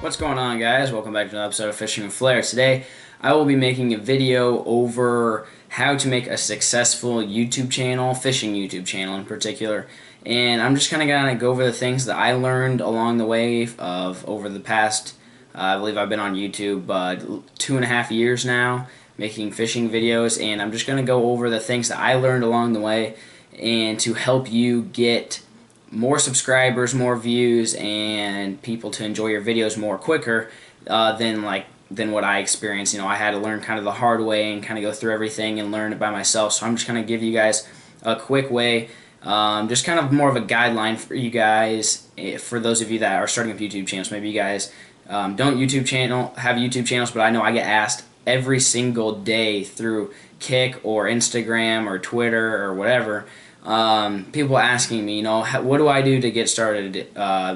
What's going on, guys? Welcome back to another episode of Fishing with Flair. Today I will be making a video over how to make a successful YouTube channel, fishing YouTube channel in particular. And I'm just kind of going to go over the things that I learned along the way over the past, I believe I've been on YouTube 2.5 years now making fishing videos, and I'm just going to go over the things that I learned along the way and to help you get more subscribers, more views, and people to enjoy your videos more quicker than what I experienced. You know, I had to learn kind of the hard way and kind of go through everything and learn it by myself. So I'm just going to give you guys a quick way, just kind of more of a guideline for you guys, for those of you that are starting up YouTube channels. Maybe you guys don't have YouTube channels, but I know I get asked every single day through Kick or Instagram or Twitter or whatever. People asking me, you know, what do I do to get started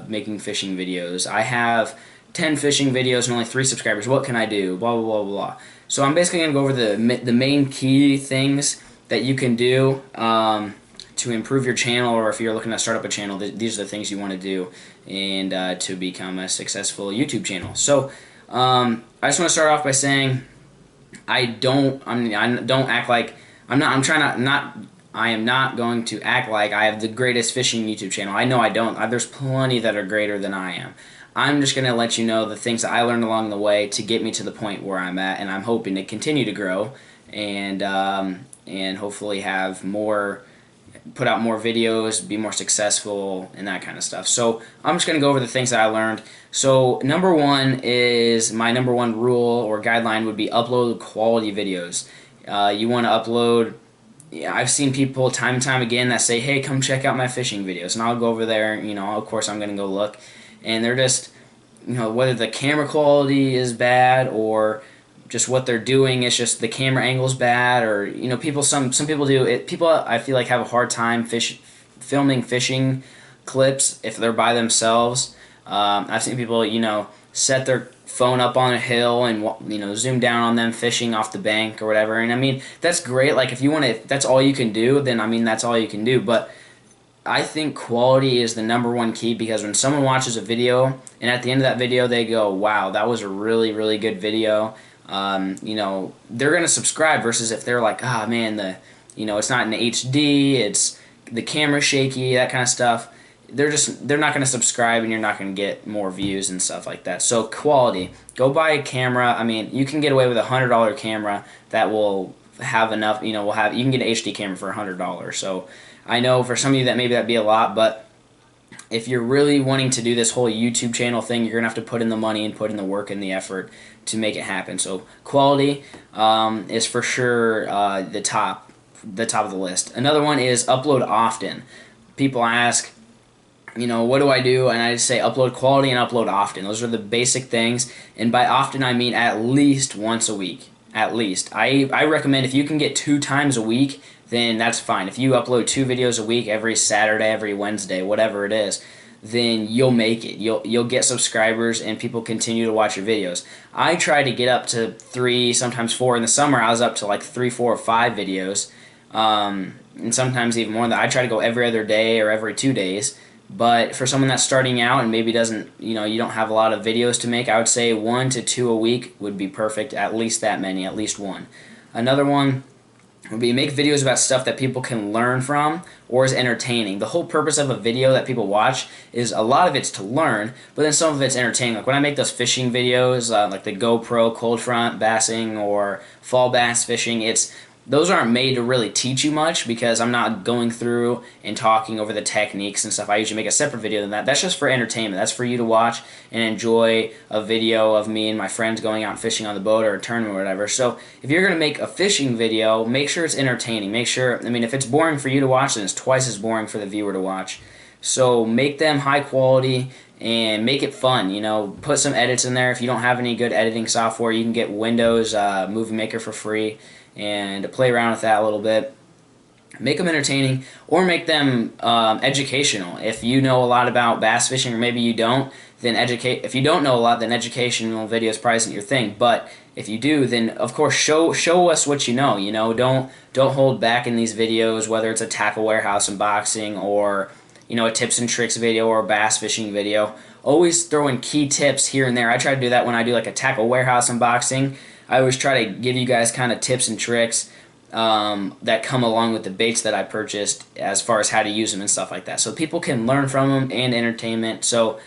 making fishing videos? I have 10 fishing videos and only 3 subscribers. What can I do? Blah, blah, blah, blah. So I'm basically going to go over the main key things that you can do to improve your channel, or if you're looking to start up a channel, these are the things you want to do and to become a successful YouTube channel. So I just want to start off by saying I am not going to act like I have the greatest fishing YouTube channel. I know I don't. There's plenty that are greater than I am. I'm just going to let you know the things that I learned along the way to get me to the point where I'm at, and I'm hoping to continue to grow and hopefully have put out more videos, be more successful, and that kind of stuff. So I'm just going to go over the things that I learned. So number one is, my number one rule or guideline would be upload quality videos. You want to upload. Yeah, I've seen people time and time again that say, hey, come check out my fishing videos, and I'll go over there, you know, of course I'm going to go look, and they're just, you know, whether the camera quality is bad or just what they're doing, it's just the camera angle's bad, or, you know, some people do it. People, I feel like, have a hard time filming fishing clips if they're by themselves. I've seen people, you know, set their phone up on a hill and, you know, zoom down on them fishing off the bank or whatever. And I mean, that's great. Like, if that's all you can do, then I mean, that's all you can do. But I think quality is the number one key, because when someone watches a video and at the end of that video they go, wow, that was a really, really good video, you know, they're going to subscribe, versus if they're like, ah, man, you know, it's not in HD, it's the camera's shaky, that kind of stuff. They're not going to subscribe, and you're not going to get more views and stuff like that. So quality, go buy a camera. I mean, you can get away with a $100 camera that will have enough, you know, you can get an HD camera for $100. So I know for some of you that maybe that'd be a lot, but if you're really wanting to do this whole YouTube channel thing, you're going to have to put in the money and put in the work and the effort to make it happen. So quality is for sure the top of the list. Another one is upload often. People ask, you know, what do I do? And I just say upload quality and upload often. Those are the basic things. And by often, I mean at least once a week. At least. I recommend, if you can get 2 times a week, then that's fine. If you upload 2 videos a week, every Saturday, every Wednesday, whatever it is, then you'll make it. You'll get subscribers, and people continue to watch your videos. I try to get up to 3, sometimes 4. In the summer, I was up to like 3, 4, or 5 videos, and sometimes even more than that. I try to go every other day or every 2 days. But for someone that's starting out and maybe doesn't, you know, you don't have a lot of videos to make, I would say 1 to 2 a week would be perfect. At least that many, at least 1. Another one would be make videos about stuff that people can learn from or is entertaining. The whole purpose of a video that people watch is, a lot of it's to learn, but then some of it's entertaining. Like when I make those fishing videos, like the GoPro cold front bassing or fall bass fishing, those aren't made to really teach you much, because I'm not going through and talking over the techniques and stuff. I usually make a separate video than that. That's just for entertainment. That's for you to watch and enjoy a video of me and my friends going out fishing on the boat or a tournament or whatever. So if you're going to make a fishing video, make sure it's entertaining. Make sure, I mean, if it's boring for you to watch, then it's twice as boring for the viewer to watch. So make them high quality and make it fun. You know, put some edits in there. If you don't have any good editing software, you can get Windows Movie Maker for free and play around with that a little bit. Make them entertaining, or make them educational. If you know a lot about bass fishing, or maybe you don't, then if you don't know a lot, then educational videos probably isn't your thing. But if you do, then of course show us what you know. You know, don't hold back in these videos, whether it's a tackle warehouse unboxing or, you know, a tips and tricks video or a bass fishing video. always throw in key tips here and there. I try to do that when I do like a tackle warehouse unboxing. I always try to give you guys kind of tips and tricks that come along with the baits that I purchased as far as how to use them and stuff like that. So people can learn from them and entertainment. So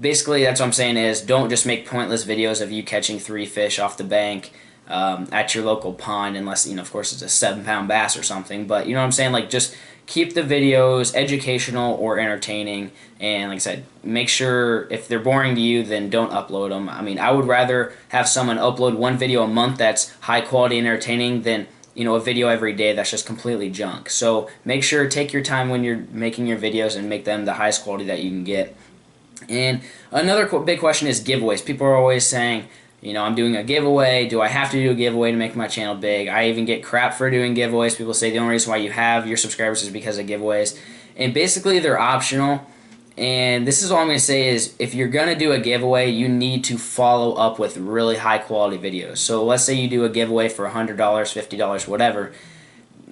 basically that's what I'm saying is don't just make pointless videos of you catching 3 fish off the bank at your local pond, unless, you know, of course it's a 7-pound bass or something. But you know what I'm saying? Like, just keep the videos educational or entertaining, and like I said, make sure if they're boring to you, then don't upload them. I mean, I would rather have someone upload 1 video a month that's high quality and entertaining than, you know, a video every day that's just completely junk. So make sure, take your time when you're making your videos and make them the highest quality that you can get. And another big question is giveaways. People are always saying, you know, I'm doing a giveaway. Do I have to do a giveaway to make my channel big? I even get crap for doing giveaways. People say the only reason why you have your subscribers is because of giveaways. And basically they're optional. And this is all I'm going to say is, if you're going to do a giveaway, you need to follow up with really high quality videos. So let's say you do a giveaway for $100, $50, whatever.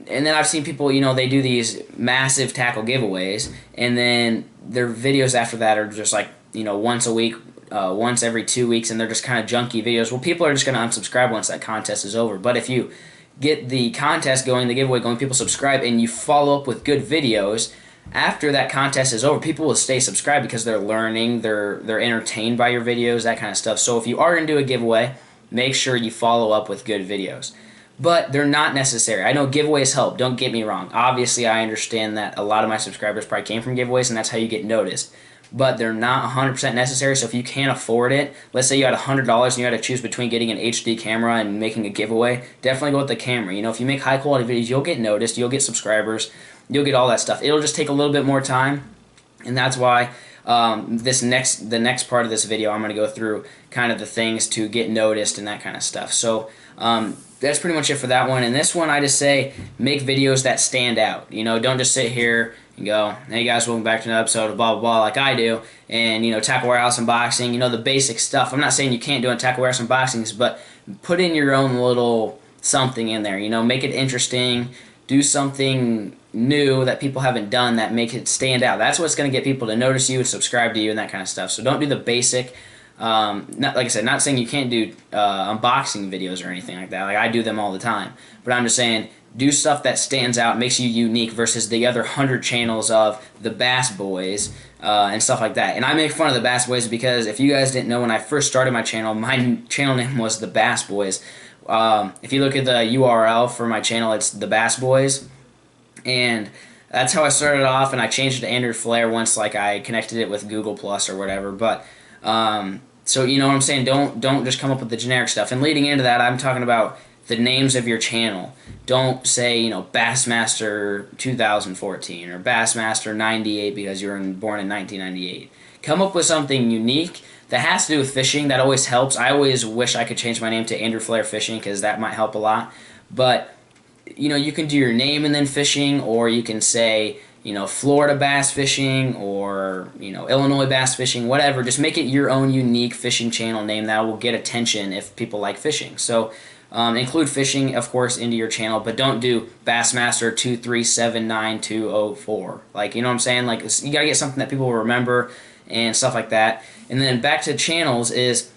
And then I've seen people, you know, they do these massive tackle giveaways, and then their videos after that are just like, you know, once a week, once every 2 weeks, and they're just kind of junky videos. Well, people are just going to unsubscribe once that contest is over. But if you get the contest going, the giveaway going, people subscribe, and you follow up with good videos after that contest is over, people will stay subscribed because they're learning, they're entertained by your videos, that kind of stuff. So if you are going to do a giveaway, make sure you follow up with good videos. But they're not necessary. I know giveaways help, don't get me wrong. Obviously, I understand that a lot of my subscribers probably came from giveaways, and that's how you get noticed. But they're not 100% necessary, so if you can't afford it, let's say you had $100 and you had to choose between getting an HD camera and making a giveaway, definitely go with the camera. You know, if you make high-quality videos, you'll get noticed, you'll get subscribers, you'll get all that stuff. It'll just take a little bit more time, and that's why the next part of this video, I'm going to go through kind of the things to get noticed and that kind of stuff. So that's pretty much it for that one. And this one, I just say make videos that stand out. You know, don't just sit here and go, hey guys, welcome back to another episode of blah blah blah like I do, and you know, tackle warehouse unboxing, you know, the basic stuff. I'm not saying you can't do it, tackle warehouse unboxings, but put in your own little something in there. You know, make it interesting, do something new that people haven't done that make it stand out. That's what's going to get people to notice you and subscribe to you and that kind of stuff. So don't do the basic. Not, like I said, not saying you can't do unboxing videos or anything like that. Like, I do them all the time. But I'm just saying, do stuff that stands out, makes you unique versus the other 100 channels of the Bass Boys and stuff like that. And I make fun of the Bass Boys because if you guys didn't know, when I first started my channel name was the Bass Boys. If you look at the URL for my channel, it's the Bass Boys. And that's how I started off, and I changed it to Andrew Flair once like I connected it with Google Plus or whatever. But so you know what I'm saying, don't just come up with the generic stuff. And leading into that, I'm talking about the names of your channel. Don't say, you know, Bassmaster 2014 or Bassmaster 98 because you were born in 1998. Come up with something unique that has to do with fishing. That always helps. I always wish I could change my name to Andrew Flair Fishing because that might help a lot. But you know, you can do your name and then fishing, or you can say, you know, Florida bass fishing, or, you know, Illinois bass fishing, whatever. Just make it your own unique fishing channel name that will get attention if people like fishing. So include fishing, of course, into your channel, but don't do Bassmaster 2379204. Like, you know what I'm saying? Like, you gotta get something that people will remember and stuff like that. And then back to channels is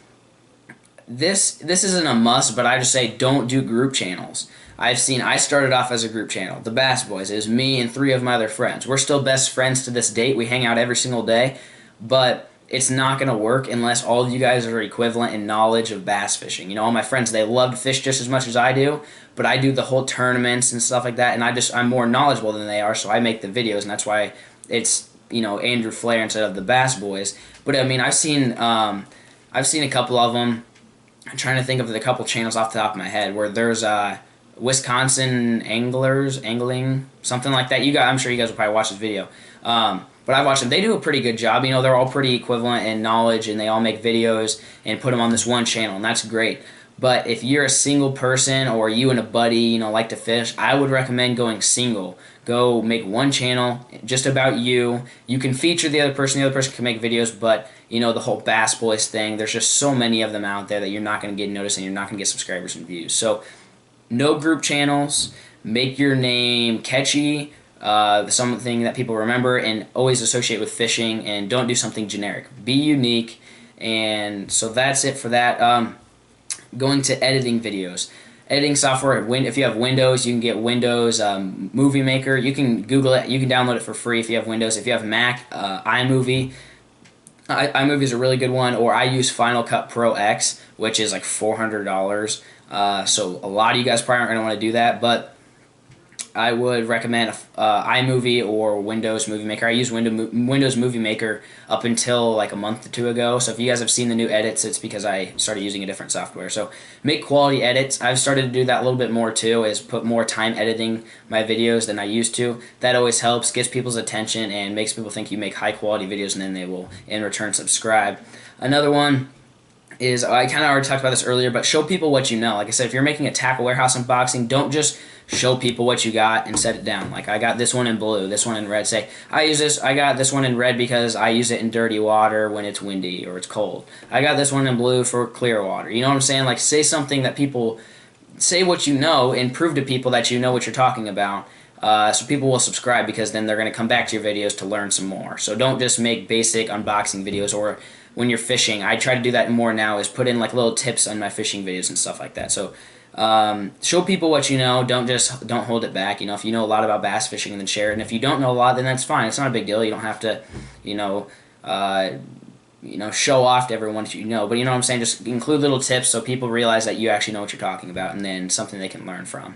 this isn't a must, but I just say don't do group channels. I started off as a group channel, the Bass Boys. It was me and 3 of my other friends. We're still best friends to this date. We hang out every single day, but it's not going to work unless all of you guys are equivalent in knowledge of bass fishing. You know, all my friends, they love to fish just as much as I do, but I do the whole tournaments and stuff like that, and I'm more knowledgeable than they are, so I make the videos, and that's why it's, you know, Andrew Flair instead of the Bass Boys. But I mean, I've seen a couple of them. I'm trying to think of a couple channels off the top of my head where there's Wisconsin angling, something like that. I'm sure you guys will probably watch this video. But I watch them. They do a pretty good job. You know, they're all pretty equivalent in knowledge, and they all make videos and put them on this one channel, and that's great. But if you're a single person, or you and a buddy, you know, like to fish, I would recommend going single. Go make one channel just about you. You can feature the other person can make videos, but, you know, the whole Bass Boys thing, there's just so many of them out there that you're not going to get noticed and you're not going to get subscribers and views. So no group channels. Make your name catchy, something that people remember and always associate with fishing, and don't do something generic. Be unique. And so that's it for that. Going to editing videos. Editing software, if you have Windows, you can get Windows Movie Maker. You can Google it. You can download it for free if you have Windows. If you have Mac, iMovie. iMovie is a really good one. Or I use Final Cut Pro X, which is like $400. So a lot of you guys probably aren't going to want to do that, but I would recommend iMovie or Windows Movie Maker. I used Windows Movie Maker up until like a month or two ago. So if you guys have seen the new edits, it's because I started using a different software. So make quality edits. I've started to do that a little bit more too, is put more time editing my videos than I used to. That always helps, gets people's attention, and makes people think you make high quality videos, and then they will in return subscribe. Another one is, I kind of already talked about this earlier, but show people what you know. Like I said, if you're making a tackle warehouse unboxing, don't just show people what you got and set it down. Like, I got this one in blue, this one in red. Say, I got this one in red because I use it in dirty water when it's windy or it's cold. I got this one in blue for clear water. You know what I'm saying? Like, say something that people, say what you know and prove to people that you know what you're talking about. So people will subscribe, because then they're going to come back to your videos to learn some more. So don't just make basic unboxing videos. Or when you're fishing, I try to do that more now, is put in like little tips on my fishing videos and stuff like that. So show people what you know. Don't hold it back. You know, if you know a lot about bass fishing, then share it. And if you don't know a lot, then that's fine. It's not a big deal. You don't have to, show off to everyone that you know. But you know what I'm saying? Just include little tips so people realize that you actually know what you're talking about, and then something they can learn from.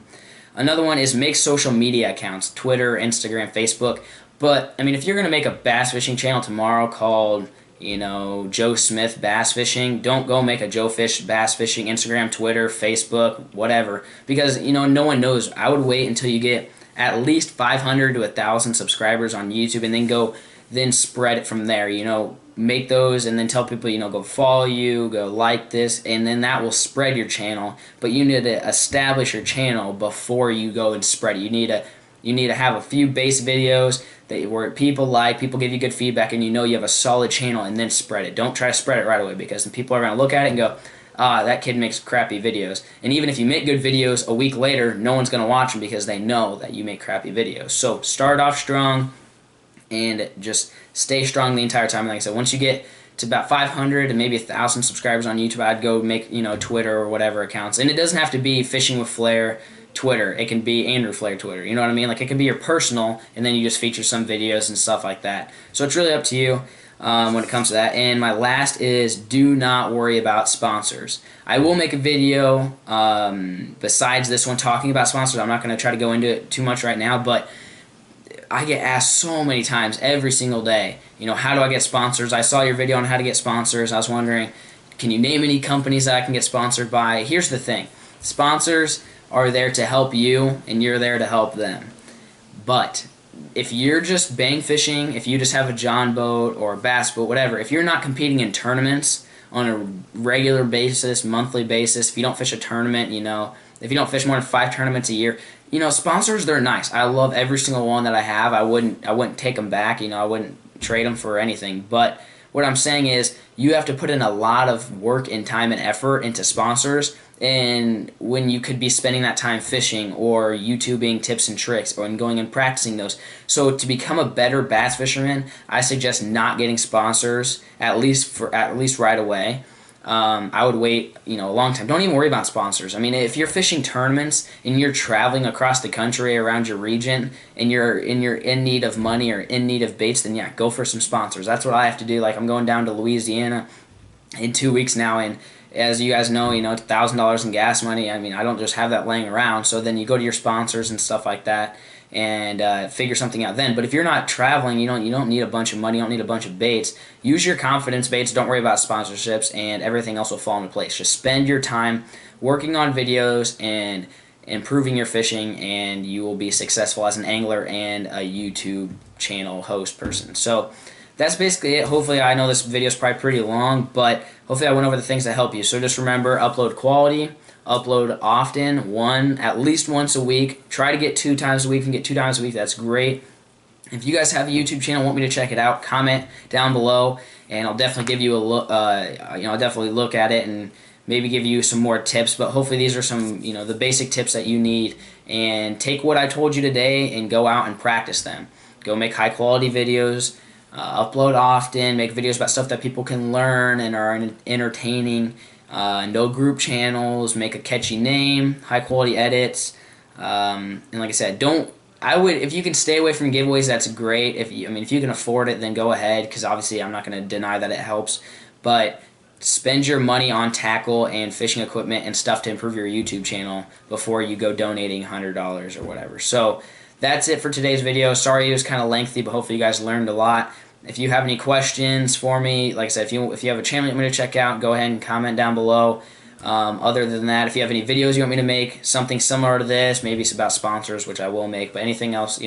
Another one is make social media accounts, Twitter, Instagram, Facebook. But, I mean, if you're going to make a bass fishing channel tomorrow called, Joe Smith Bass Fishing, don't go make a Joe Fish Bass Fishing Instagram, Twitter, Facebook, whatever. Because, no one knows. I would wait until you get at least 500 to 1,000 subscribers on YouTube, and then spread it from there. Make those and then tell people, go follow you, go like this, and then that will spread your channel. But you need to establish your channel before you go and spread it. You need to have a few base videos where people give you good feedback, and you have a solid channel, and then spread it. Don't try to spread it right away, because then people are going to look at it and go, that kid makes crappy videos. And even if you make good videos, a week later, no one's going to watch them because they know that you make crappy videos. So start off strong and just stay strong the entire time. Like I said, once you get to about 500 and maybe 1,000 subscribers on YouTube, I'd go make Twitter or whatever accounts. And it doesn't have to be Fishing with Flair Twitter. It can be Andrew Flair Twitter. You know what I mean? Like, it can be your personal, and then you just feature some videos and stuff like that. So it's really up to you when it comes to that. And my last is, do not worry about sponsors. I will make a video besides this one talking about sponsors. I'm not going to try to go into it too much right now, but I get asked so many times every single day, how do I get sponsors? I saw your video on how to get sponsors. I was wondering, can you name any companies that I can get sponsored by? Here's the thing. Sponsors are there to help you, and you're there to help them. But if you're just bang fishing, if you just have a John boat or a bass boat, whatever, if you're not competing in tournaments on a regular basis, monthly basis, if you don't fish a tournament, if you don't fish more than 5 tournaments a year, sponsors, they're nice. I love every single one that I have. I wouldn't take them back. I wouldn't trade them for anything. But what I'm saying is, you have to put in a lot of work and time and effort into sponsors, and when you could be spending that time fishing or YouTubing tips and tricks or going and practicing those. So to become a better bass fisherman, I suggest not getting sponsors, at least right away. I would wait, a long time. Don't even worry about sponsors. I mean, if you're fishing tournaments and you're traveling across the country around your region, and you're in need of money or in need of baits, then yeah, go for some sponsors. That's what I have to do. Like, I'm going down to Louisiana in 2 weeks now, and as you guys know, $1,000 in gas money. I mean, I don't just have that laying around. So then you go to your sponsors and stuff like that, and figure something out then. But if you're not traveling, you don't need a bunch of money, you don't need a bunch of baits. Use your confidence baits, don't worry about sponsorships, and everything else will fall into place. Just spend your time working on videos and improving your fishing, and you will be successful as an angler and a YouTube channel host person. So that's basically it. Hopefully, I know this video is probably pretty long, but hopefully I went over the things that help you. So just remember, upload quality, upload often, at least once a week. Try to get 2 times a week. If you can get 2 times a week, that's great. If you guys have a YouTube channel, want me to check it out, comment down below, and I'll definitely give you a look. I'll definitely look at it and maybe give you some more tips, but hopefully these are some, the basic tips that you need. And take what I told you today and go out and practice them. Go make high quality videos, upload often, make videos about stuff that people can learn and are entertaining. No group channels, make a catchy name, high quality edits, and like I said, if you can stay away from giveaways, that's great. If you can afford it, then go ahead, because obviously I'm not going to deny that it helps, but spend your money on tackle and fishing equipment and stuff to improve your YouTube channel before you go donating $100 or whatever. So that's it for today's video. Sorry it was kind of lengthy, but hopefully you guys learned a lot. If you have any questions for me, like I said, if you have a channel you want me to check out, go ahead and comment down below. Other than that, if you have any videos you want me to make, something similar to this, maybe it's about sponsors, which I will make, but anything else,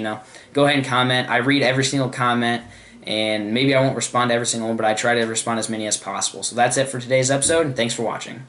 go ahead and comment. I read every single comment, and maybe I won't respond to every single one, but I try to respond as many as possible. So that's it for today's episode, and thanks for watching.